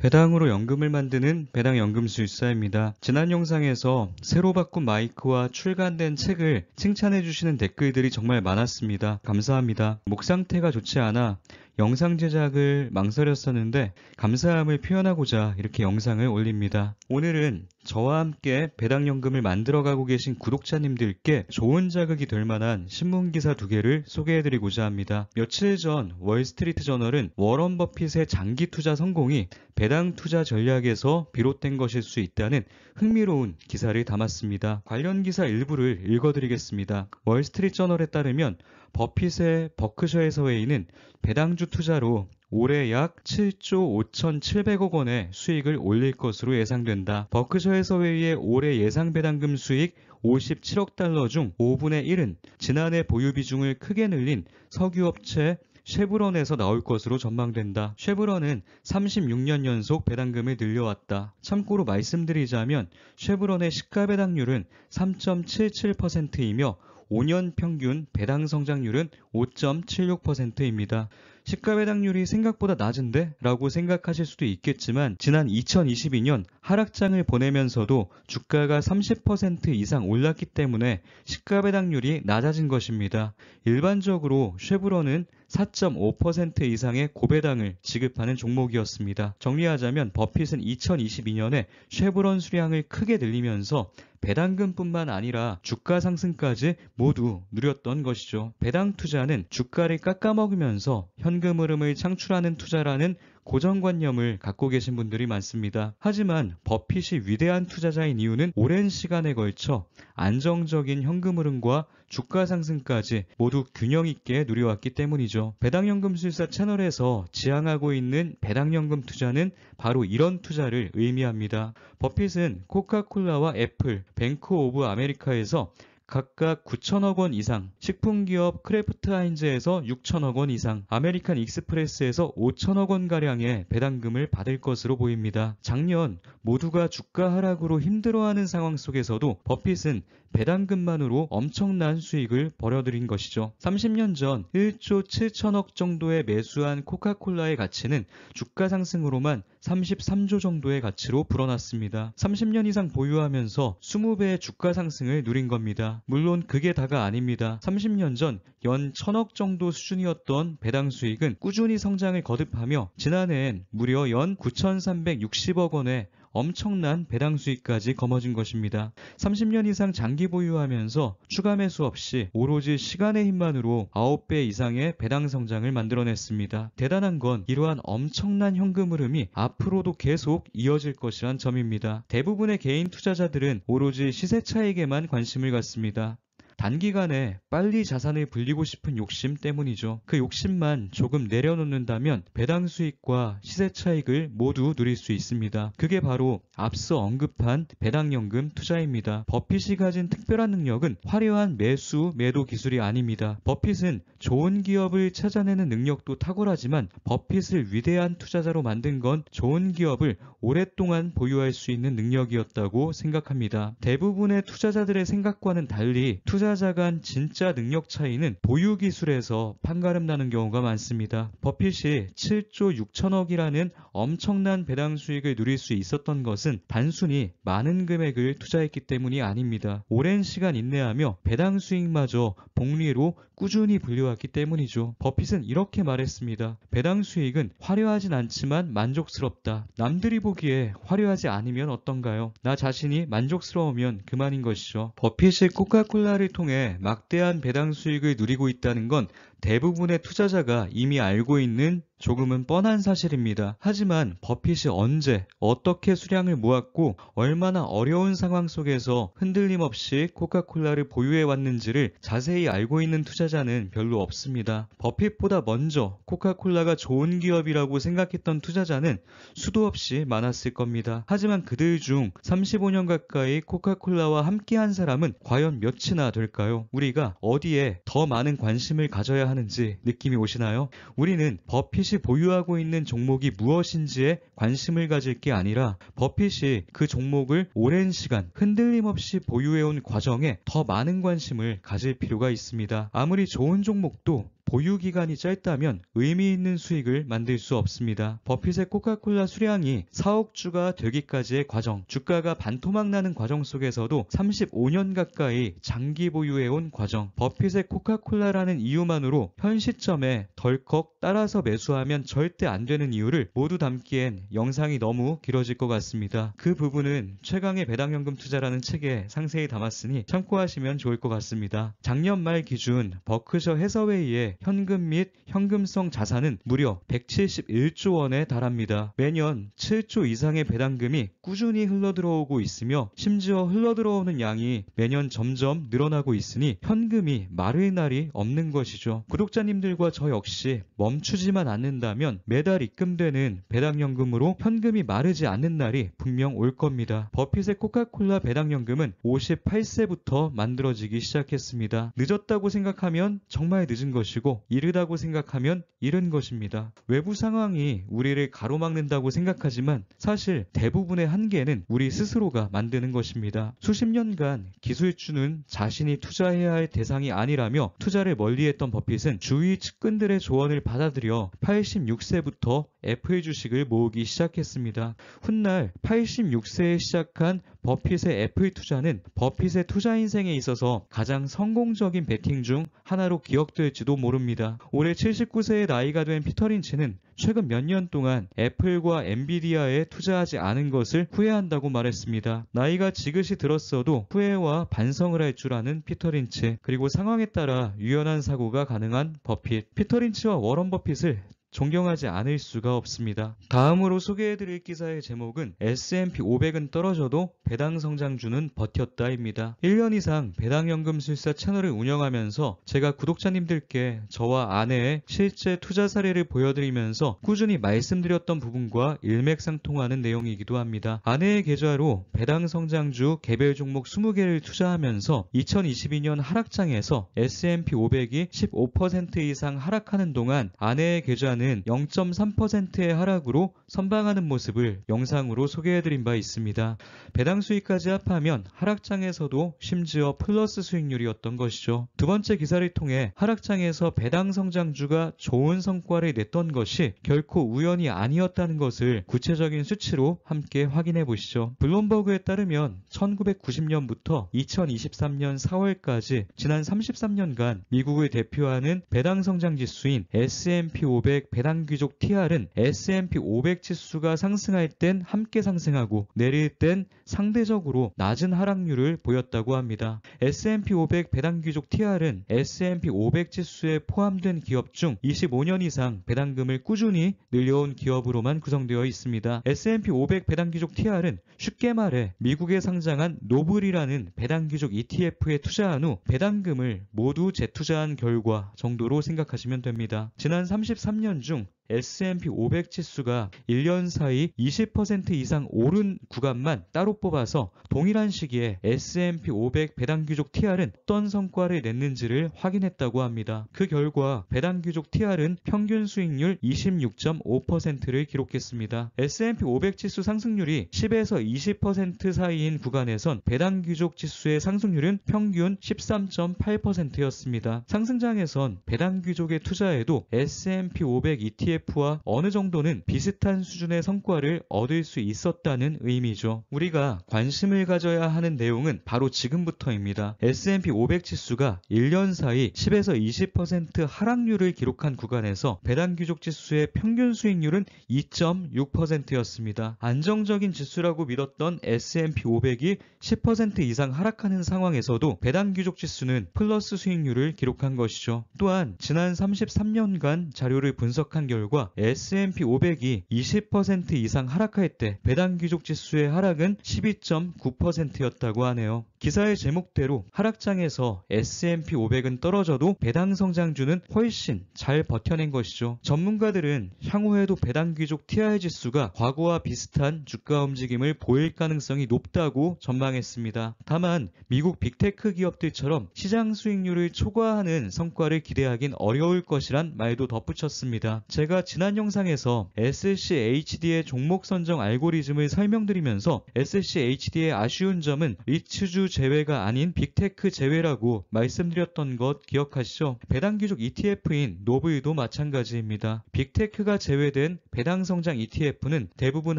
배당으로 연금을 만드는 배당연금술사입니다. 지난 영상에서 새로 바꾼 마이크와 출간된 책을 칭찬해주시는 댓글들이 정말 많았습니다. 감사합니다. 목 상태가 좋지 않아 영상 제작을 망설였었는데 감사함을 표현하고자 이렇게 영상을 올립니다. 오늘은 저와 함께 배당연금을 만들어가고 계신 구독자님들께 좋은 자극이 될 만한 신문기사 2개를 소개해드리고자 합니다. 며칠 전 월스트리트 저널은 워런 버핏의 장기 투자 성공이 배당 투자 전략에서 비롯된 것일 수 있다는 흥미로운 기사를 담았습니다. 관련 기사 일부를 읽어드리겠습니다. 월스트리트 저널에 따르면 버핏의 버크셔에서 웨이는 배당주 투자로 올해 약 7조 5,700억 원의 수익을 올릴 것으로 예상된다. 버크셔에서 웨이의 올해 예상 배당금 수익 57억 달러 중 5분의 1은 지난해 보유 비중을 크게 늘린 석유업체 쉐브론에서 나올 것으로 전망된다. 쉐브론은 36년 연속 배당금을 늘려왔다. 참고로 말씀드리자면 쉐브론의 시가 배당률은 3.77%이며 5년 평균 배당 성장률은 5.76%입니다. 시가 배당률이 생각보다 낮은데? 라고 생각하실 수도 있겠지만 지난 2022년 하락장을 보내면서도 주가가 30% 이상 올랐기 때문에 시가 배당률이 낮아진 것입니다. 일반적으로 쉐브론은 4.5% 이상의 고배당을 지급하는 종목이었습니다. 정리하자면 버핏은 2022년에 쉐브론 수량을 크게 늘리면서 배당금뿐만 아니라 주가 상승까지 모두 누렸던 것이죠. 배당 투자는 주가를 깎아먹으면서 현금 흐름을 창출하는 투자라는 고정관념을 갖고 계신 분들이 많습니다. 하지만 버핏이 위대한 투자자인 이유는 오랜 시간에 걸쳐 안정적인 현금 흐름과 주가 상승까지 모두 균형 있게 누려왔기 때문이죠. 배당연금술사 채널에서 지향하고 있는 배당연금 투자는 바로 이런 투자를 의미합니다. 버핏은 코카콜라와 애플, 뱅크 오브 아메리카에서 각각 9천억 원 이상, 식품기업 크래프트 하인즈에서 6천억 원 이상, 아메리칸 익스프레스에서 5천억 원가량의 배당금을 받을 것으로 보입니다. 작년 모두가 주가 하락으로 힘들어하는 상황 속에서도 버핏은 배당금만으로 엄청난 수익을 벌어들인 것이죠. 30년 전 1조 7천억 정도에 매수한 코카콜라의 가치는 주가 상승으로만 33조 정도의 가치로 불어났습니다. 30년 이상 보유하면서 20배의 주가 상승을 누린 겁니다. 물론 그게 다가 아닙니다. 30년 전 연 1,000억 정도 수준이었던 배당 수익은 꾸준히 성장을 거듭하며 지난해엔 무려 연 9,360억 원의 엄청난 배당 수익까지 거머쥔 것입니다. 30년 이상 장기 보유하면서 추가 매수 없이 오로지 시간의 힘만으로 9배 이상의 배당 성장을 만들어냈습니다. 대단한 건 이러한 엄청난 현금 흐름이 앞으로도 계속 이어질 것이란 점입니다. 대부분의 개인 투자자들은 오로지 시세 차익에만 관심을 갖습니다. 단기간에 빨리 자산을 불리고 싶은 욕심 때문이죠. 그 욕심만 조금 내려놓는다면 배당 수익과 시세 차익을 모두 누릴 수 있습니다. 그게 바로 앞서 언급한 배당연금 투자입니다. 버핏이 가진 특별한 능력은 화려한 매수, 매도 기술이 아닙니다. 버핏은 좋은 기업을 찾아내는 능력도 탁월하지만 버핏을 위대한 투자자로 만든 건 좋은 기업을 오랫동안 보유할 수 있는 능력이었다고 생각합니다. 대부분의 투자자들의 생각과는 달리 투자자 간 진짜 능력 차이는 보유 기술에서 판가름 나는 경우가 많습니다. 버핏이 7조 6천억이라는 엄청난 배당 수익을 누릴 수 있었던 것은 단순히 많은 금액을 투자했기 때문이 아닙니다. 오랜 시간 인내하며 배당 수익마저 복리로 꾸준히 불려왔기 때문이죠. 버핏은 이렇게 말했습니다. 배당 수익은 화려하진 않지만 만족스럽다. 남들이 보기에 화려하지 않으면 어떤가요? 나 자신이 만족스러우면 그만인 것이죠. 버핏이 코카콜라를 통해 막대한 배당 수익을 누리고 있다는 건 대부분의 투자자가 이미 알고 있는 조금은 뻔한 사실입니다. 하지만 버핏이 언제 어떻게 수량을 모았고 얼마나 어려운 상황 속에서 흔들림 없이 코카콜라를 보유해 왔는지를 자세히 알고 있는 투자자는 별로 없습니다. 버핏보다 먼저 코카콜라가 좋은 기업이라고 생각했던 투자자는 수도 없이 많았을 겁니다. 하지만 그들 중 35년 가까이 코카콜라와 함께한 사람은 과연 몇이나 될까요? 우리가 어디에 더 많은 관심을 가져야 하는지 느낌이 오시나요? 우리는 버핏이 보유하고 있는 종목이 무엇인지에 관심을 가질 게 아니라 버핏이 그 종목을 오랜 시간 흔들림 없이 보유해온 과정에 더 많은 관심을 가질 필요가 있습니다. 아무리 좋은 종목도 보유 기간이 짧다면 의미 있는 수익을 만들 수 없습니다. 버핏의 코카콜라 수량이 4억 주가 되기까지의 과정, 주가가 반토막 나는 과정 속에서도 35년 가까이 장기 보유해온 과정, 버핏의 코카콜라라는 이유만으로 현 시점에 덜컥 따라서 매수하면 절대 안 되는 이유를 모두 담기엔 영상이 너무 길어질 것 같습니다. 그 부분은 최강의 배당연금 투자라는 책에 상세히 담았으니 참고하시면 좋을 것 같습니다. 작년 말 기준 버크셔 해서웨이의 현금 및 현금성 자산은 무려 171조 원에 달합니다. 매년 7조 이상의 배당금이 꾸준히 흘러들어오고 있으며 심지어 흘러들어오는 양이 매년 점점 늘어나고 있으니 현금이 마를 날이 없는 것이죠. 구독자님들과 저 역시 멈추지만 않는다면 매달 입금되는 배당연금으로 현금이 마르지 않는 날이 분명 올 겁니다. 버핏의 코카콜라 배당연금은 58세부터 만들어지기 시작했습니다. 늦었다고 생각하면 정말 늦은 것이고 이르다고 생각하면 이른 것입니다. 외부 상황이 우리를 가로막는다고 생각하지만 사실 대부분의 한계는 우리 스스로가 만드는 것입니다. 수십 년간 기술주는 자신이 투자해야 할 대상이 아니라며 투자를 멀리했던 버핏은 주위 측근들의 조언을 받아들여 86세부터 애플 주식을 모으기 시작했습니다. 훗날 86세에 시작한 버핏의 애플 투자는 버핏의 투자 인생에 있어서 가장 성공적인 베팅 중 하나로 기억될지도 모릅니다. 올해 79세의 나이가 된 피터 린치는 최근 몇 년 동안 애플과 엔비디아에 투자하지 않은 것을 후회한다고 말했습니다. 나이가 지긋이 들었어도 후회와 반성을 할 줄 아는 피터 린치, 그리고 상황에 따라 유연한 사고가 가능한 버핏. 피터 린치와 워런 버핏을 존경하지 않을 수가 없습니다. 다음으로 소개해드릴 기사의 제목은 S&P 500은 떨어져도 배당성장주는 버텼다입니다. 1년 이상 배당연금술사 채널을 운영하면서 제가 구독자님들께 저와 아내의 실제 투자 사례를 보여드리면서 꾸준히 말씀드렸던 부분과 일맥상통하는 내용이기도 합니다. 아내의 계좌로 배당성장주 개별 종목 20개를 투자하면서 2022년 하락장에서 S&P 500이 15% 이상 하락하는 동안 아내의 계좌는 0.3%의 하락으로 선방하는 모습을 영상으로 소개해드린 바 있습니다. 배당 수익까지 합하면 하락장에서도 심지어 플러스 수익률이었던 것이죠. 두 번째 기사를 통해 하락장에서 배당 성장주가 좋은 성과를 냈던 것이 결코 우연이 아니었다는 것을 구체적인 수치로 함께 확인해 보시죠. 블룸버그에 따르면 1990년부터 2023년 4월까지 지난 33년간 미국을 대표하는 배당 성장 지수인 S&P 500 배당 귀족 TR은 S&P 500 지수가 상승할 땐 함께 상승하고 내릴 땐 상대적으로 낮은 하락률을 보였다고 합니다. S&P 500 배당 귀족 TR은 S&P 500 지수에 포함된 기업 중 25년 이상 배당금을 꾸준히 늘려온 기업으로만 구성되어 있습니다. S&P 500 배당 귀족 TR은 쉽게 말해 미국에 상장한 노블이라는 배당 귀족 ETF에 투자한 후 배당금을 모두 재투자한 결과 정도로 생각하시면 됩니다. 지난 33년 중 S&P 500 지수가 1년 사이 20% 이상 오른 구간만 따로 뽑아서 동일한 시기에 S&P 500 배당 귀족 TR은 어떤 성과를 냈는지를 확인했다고 합니다. 그 결과 배당 귀족 TR은 평균 수익률 26.5%를 기록했습니다. S&P 500 지수 상승률이 10에서 20% 사이인 구간에선 배당 귀족 지수의 상승률은 평균 13.8%였습니다. 상승장에선 배당 귀족의 투자에도 S&P 500 ETF와 어느 정도는 비슷한 수준의 성과를 얻을 수 있었다는 의미죠. 우리가 관심을 가져야 하는 내용은 바로 지금부터입니다. S&P 500 지수가 1년 사이 10에서 20% 하락률을 기록한 구간에서 배당 귀족 지수의 평균 수익률은 2.6%였습니다. 안정적인 지수라고 믿었던 S&P 500이 10% 이상 하락하는 상황에서도 배당 귀족 지수는 플러스 수익률을 기록한 것이죠. 또한 지난 33년간 자료를 분석한 결과 S&P 500이 20% 이상 하락할 때 배당 귀족 지수의 하락은 12.9%였다고 하네요. 기사의 제목대로 하락장에서 S&P 500은 떨어져도 배당 성장주는 훨씬 잘 버텨낸 것이죠. 전문가들은 향후에도 배당 귀족 TR 지수가 과거와 비슷한 주가 움직임을 보일 가능성이 높다고 전망했습니다. 다만 미국 빅테크 기업들처럼 시장 수익률을 초과하는 성과를 기대하긴 어려울 것이란 말도 덧붙였습니다. 제가 제가 지난 영상에서 SCHD의 종목 선정 알고리즘을 설명드리면서 SCHD의 아쉬운 점은 리츠주 제외가 아닌 빅테크 제외라고 말씀드렸던 것 기억하시죠? 배당귀족 ETF인 노브이도 마찬가지입니다. 빅테크가 제외된 배당성장 ETF는 대부분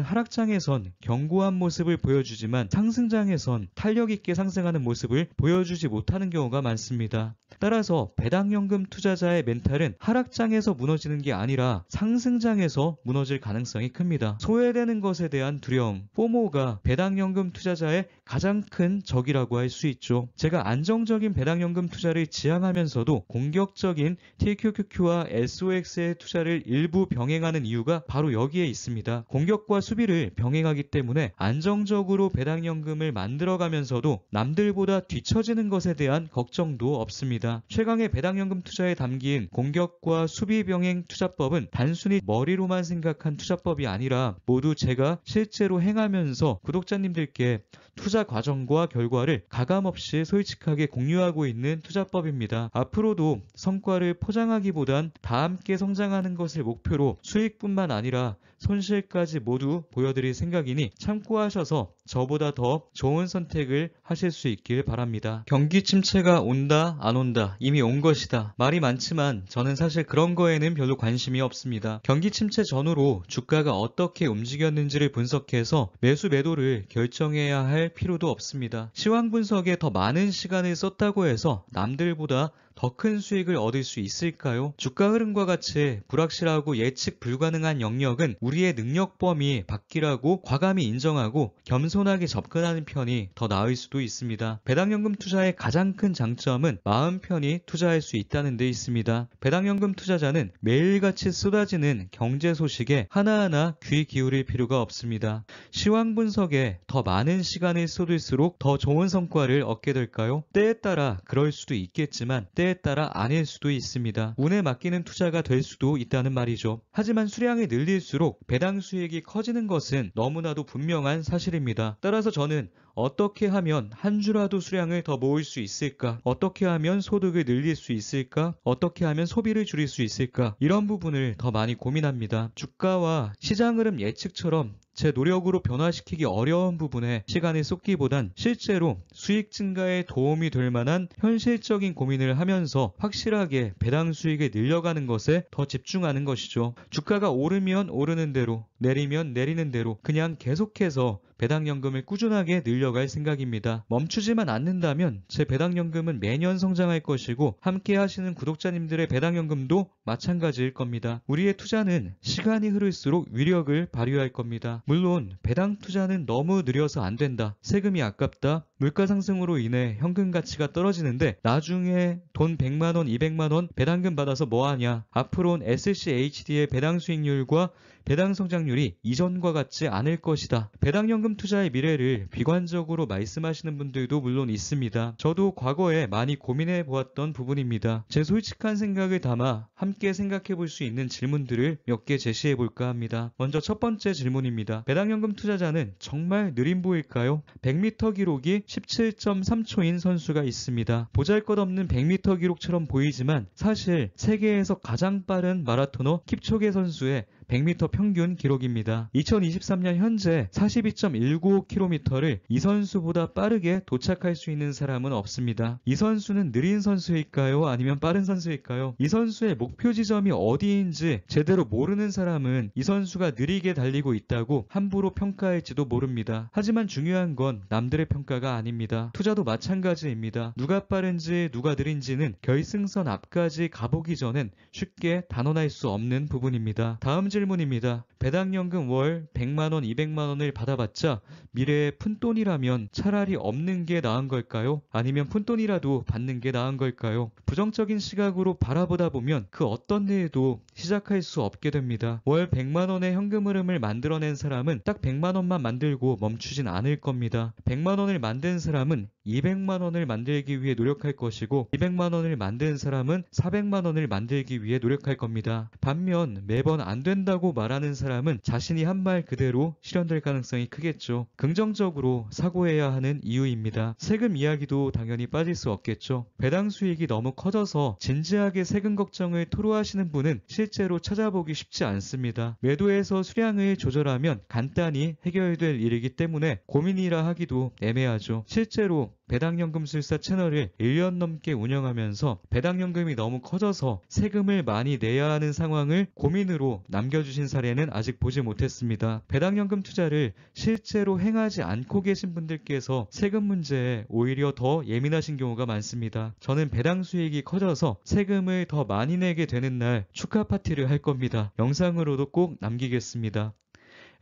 하락장에선 견고한 모습을 보여주지만 상승장에선 탄력있게 상승하는 모습을 보여주지 못하는 경우가 많습니다. 따라서 배당연금 투자자의 멘탈은 하락장에서 무너지는 게 아니라 상승장에서 무너질 가능성이 큽니다. 소외되는 것에 대한 두려움, 포모가 배당연금 투자자의 가장 큰 적이라고 할 수 있죠. 제가 안정적인 배당연금 투자를 지향하면서도 공격적인 TQQQ와 SOX의 투자를 일부 병행하는 이유가 바로 여기에 있습니다. 공격과 수비를 병행하기 때문에 안정적으로 배당연금을 만들어가면서도 남들보다 뒤처지는 것에 대한 걱정도 없습니다. 최강의 배당연금 투자에 담긴 공격과 수비 병행 투자법은 단순히 머리로만 생각한 투자법이 아니라 모두 제가 실제로 행하면서 구독자님들께 투자 과정과 결과를 가감없이 솔직하게 공유하고 있는 투자법입니다. 앞으로도 성과를 포장하기보단 다 함께 성장하는 것을 목표로 수익뿐만 아니라 손실까지 모두 보여드릴 생각이니 참고하셔서 저보다 더 좋은 선택을 하실 수 있길 바랍니다. 경기 침체가 온다 안 온다 이미 온 것이다. 말이 많지만 저는 사실 그런 거에는 별로 관심이 없습니다. 경기 침체 전후로 주가가 어떻게 움직였는지를 분석해서 매수 매도를 결정해야 할 필요도 없습니다. 시황 분석에 더 많은 시간을 썼다고 해서 남들보다 더 큰 수익을 얻을 수 있을까요? 주가 흐름과 같이 불확실하고 예측 불가능한 영역은 우리의 능력 범위 밖이라고 과감히 인정하고 겸손하게 접근하는 편이 더 나을 수도 있습니다. 배당연금 투자의 가장 큰 장점은 마음 편히 투자할 수 있다는 데 있습니다. 배당연금 투자자는 매일같이 쏟아지는 경제 소식에 하나하나 귀 기울일 필요가 없습니다. 시황 분석에 더 많은 시간을 쏟을수록 더 좋은 성과를 얻게 될까요? 때에 따라 그럴 수도 있겠지만 때에 따라 아닐 수도 있습니다. 운에 맡기는 투자가 될 수도 있다는 말이죠. 하지만 수량이 늘릴수록 배당 수익이 커지는 것은 너무나도 분명한 사실입니다. 따라서 저는 어떻게 하면 한 주라도 수량을 더 모을 수 있을까? 어떻게 하면 소득을 늘릴 수 있을까? 어떻게 하면 소비를 줄일 수 있을까? 이런 부분을 더 많이 고민합니다. 주가와 시장 흐름 예측처럼 제 노력으로 변화시키기 어려운 부분에 시간을 쏟기보단 실제로 수익 증가에 도움이 될 만한 현실적인 고민을 하면서 확실하게 배당 수익을 늘려가는 것에 더 집중하는 것이죠. 주가가 오르면 오르는 대로, 내리면 내리는 대로 그냥 계속해서 배당연금을 꾸준하게 늘려갈 생각입니다. 멈추지만 않는다면 제 배당연금은 매년 성장할 것이고 함께 하시는 구독자님들의 배당연금도 마찬가지일 겁니다. 우리의 투자는 시간이 흐를수록 위력을 발휘할 겁니다. 물론 배당 투자는 너무 느려서 안 된다. 세금이 아깝다. 물가 상승으로 인해 현금 가치가 떨어지는데 나중에 돈 100만원, 200만원 배당금 받아서 뭐하냐. 앞으로는 SCHD의 배당 수익률과 배당 성장률이 이전과 같지 않을 것이다. 배당연금 투자의 미래를 비관적으로 말씀하시는 분들도 물론 있습니다. 저도 과거에 많이 고민해 보았던 부분입니다. 제 솔직한 생각을 담아 함께 생각해 볼 수 있는 질문들을 몇 개 제시해 볼까 합니다. 먼저 첫 번째 질문입니다. 배당연금 투자자는 정말 느린 보일까요? 100m 기록이 17.3초인 선수가 있습니다. 보잘것없는 100m 기록처럼 보이지만 사실 세계에서 가장 빠른 마라토너 킵초게 선수의 100m 평균 기록입니다. 2023년 현재 42.19km를 이 선수보다 빠르게 도착할 수 있는 사람은 없습니다. 이 선수는 느린 선수일까요? 아니면 빠른 선수일까요? 이 선수의 목표 지점이 어디인지 제대로 모르는 사람은 이 선수가 느리게 달리고 있다고 함부로 평가할지도 모릅니다. 하지만 중요한 건 남들의 평가가 아닙니다. 투자도 마찬가지입니다. 누가 빠른지 누가 느린지는 결승선 앞까지 가보기 전엔 쉽게 단언할 수 없는 부분입니다. 다음 질문입니다. 배당연금 월 100만원, 200만원을 받아봤자 미래에 푼돈이라면 차라리 없는 게 나은 걸까요? 아니면 푼돈이라도 받는 게 나은 걸까요? 부정적인 시각으로 바라보다 보면 그 어떤 일도 시작할 수 없게 됩니다. 월 100만원의 현금 흐름을 만들어낸 사람은 딱 100만원만 만들고 멈추진 않을 겁니다. 100만원을 만든 사람은 200만 원을 만들기 위해 노력할 것이고 200만 원을 만든 사람은 400만 원을 만들기 위해 노력할 겁니다. 반면 매번 안 된다고 말하는 사람은 자신이 한 말 그대로 실현될 가능성이 크겠죠. 긍정적으로 사고해야 하는 이유입니다. 세금 이야기도 당연히 빠질 수 없겠죠. 배당 수익이 너무 커져서 진지하게 세금 걱정을 토로하시는 분은 실제로 찾아보기 쉽지 않습니다. 매도에서 수량을 조절하면 간단히 해결될 일이기 때문에 고민이라 하기도 애매하죠. 실제로 배당연금술사 채널을 1년 넘게 운영하면서 배당연금이 너무 커져서 세금을 많이 내야 하는 상황을 고민으로 남겨주신 사례는 아직 보지 못했습니다. 배당연금 투자를 실제로 행하지 않고 계신 분들께서 세금 문제에 오히려 더 예민하신 경우가 많습니다. 저는 배당 수익이 커져서 세금을 더 많이 내게 되는 날 축하 파티를 할 겁니다. 영상으로도 꼭 남기겠습니다.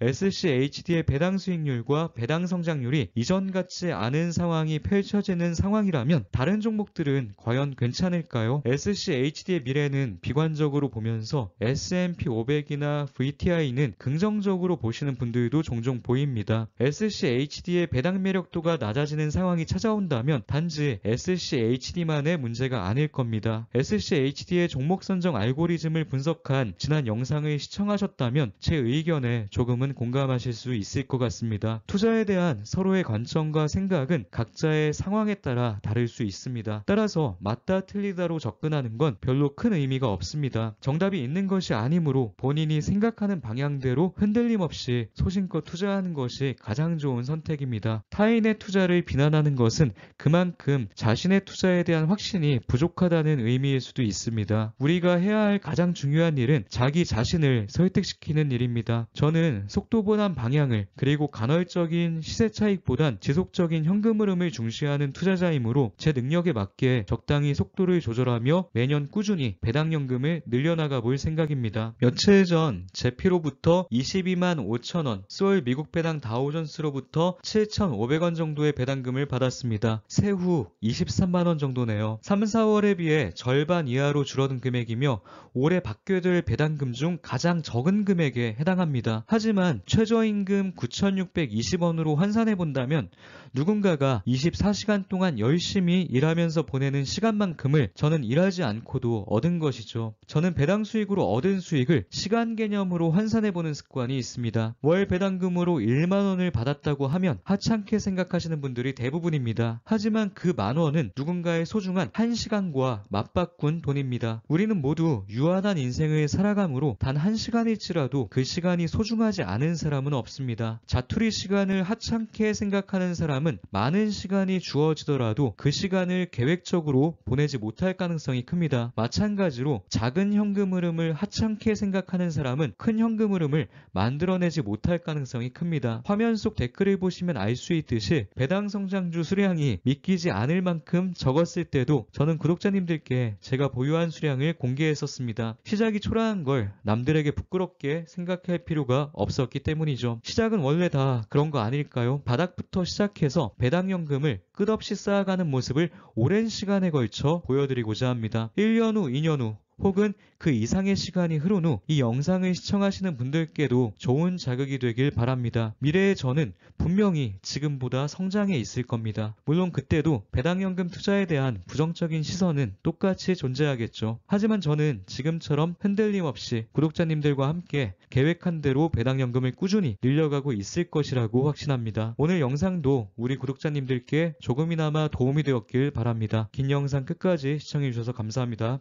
SCHD의 배당 수익률과 배당 성장률이 이전 같지 않은 상황이 펼쳐지는 상황이라면 다른 종목들은 과연 괜찮을까요? SCHD의 미래는 비관적으로 보면서 S&P 500이나 VTI는 긍정적으로 보시는 분들도 종종 보입니다. SCHD의 배당 매력도가 낮아지는 상황이 찾아온다면 단지 SCHD만의 문제가 아닐 겁니다. SCHD의 종목 선정 알고리즘을 분석한 지난 영상을 시청하셨다면 제 의견에 조금은 공감하실 수 있을 것 같습니다. 투자에 대한 서로의 관점과 생각은 각자의 상황에 따라 다를 수 있습니다. 따라서 맞다 틀리다로 접근하는 건 별로 큰 의미가 없습니다. 정답이 있는 것이 아니므로 본인이 생각하는 방향대로 흔들림 없이 소신껏 투자하는 것이 가장 좋은 선택입니다. 타인의 투자를 비난하는 것은 그만큼 자신의 투자에 대한 확신이 부족하다는 의미일 수도 있습니다. 우리가 해야 할 가장 중요한 일은 자기 자신을 설득시키는 일입니다. 저는 속도보단 방향을 그리고 간헐적인 시세 차익보단 지속적인 현금 흐름을 중시하는 투자자이므로 제 능력에 맞게 적당히 속도를 조절하며 매년 꾸준히 배당연금을 늘려나가 볼 생각입니다. 며칠 전 제피로부터 22만 5천 원, 소울 미국 배당 다우존스로부터 7,500원 정도의 배당금을 받았습니다. 세후 23만 원 정도네요. 3, 4월에 비해 절반 이하로 줄어든 금액이며 올해 받게 될 배당금 중 가장 적은 금액에 해당합니다. 하지만 최저임금 9,620원으로 환산해본다면 누군가가 24시간 동안 열심히 일하면서 보내는 시간만큼을 저는 일하지 않고도 얻은 것이죠. 저는 배당 수익으로 얻은 수익을 시간 개념으로 환산해보는 습관이 있습니다. 월 배당금으로 1만 원을 받았다고 하면 하찮게 생각하시는 분들이 대부분입니다. 하지만 그 만원은 누군가의 소중한 1시간과 맞바꾼 돈입니다. 우리는 모두 유한한 인생을 살아가므로 단 1시간일지라도 그 시간이 소중하지 않은 사람은 없습니다. 자투리 시간을 하찮게 생각하는 사람은 많은 시간이 주어지더라도 그 시간을 계획적으로 보내지 못할 가능성이 큽니다. 마찬가지로 작은 현금 흐름을 하찮게 생각하는 사람은 큰 현금 흐름을 만들어내지 못할 가능성이 큽니다. 화면 속 댓글을 보시면 알 수 있듯이 배당 성장주 수량이 믿기지 않을 만큼 적었을 때도 저는 구독자님들께 제가 보유한 수량을 공개했었습니다. 시작이 초라한 걸 남들에게 부끄럽게 생각할 필요가 없었기 때문이죠. 시작은 원래 다 그런 거 아닐까요? 바닥부터 시작해서 배당연금을 끝없이 쌓아가는 모습을 오랜 시간에 걸쳐 보여드리고자 합니다. 1년 후, 2년 후 혹은 그 이상의 시간이 흐른 후 이 영상을 시청하시는 분들께도 좋은 자극이 되길 바랍니다. 미래의 저는 분명히 지금보다 성장해 있을 겁니다. 물론 그때도 배당연금 투자에 대한 부정적인 시선은 똑같이 존재하겠죠. 하지만 저는 지금처럼 흔들림 없이 구독자님들과 함께 계획한 대로 배당연금을 꾸준히 늘려가고 있을 것이라고 확신합니다. 오늘 영상도 우리 구독자님들께 조금이나마 도움이 되었길 바랍니다. 긴 영상 끝까지 시청해주셔서 감사합니다.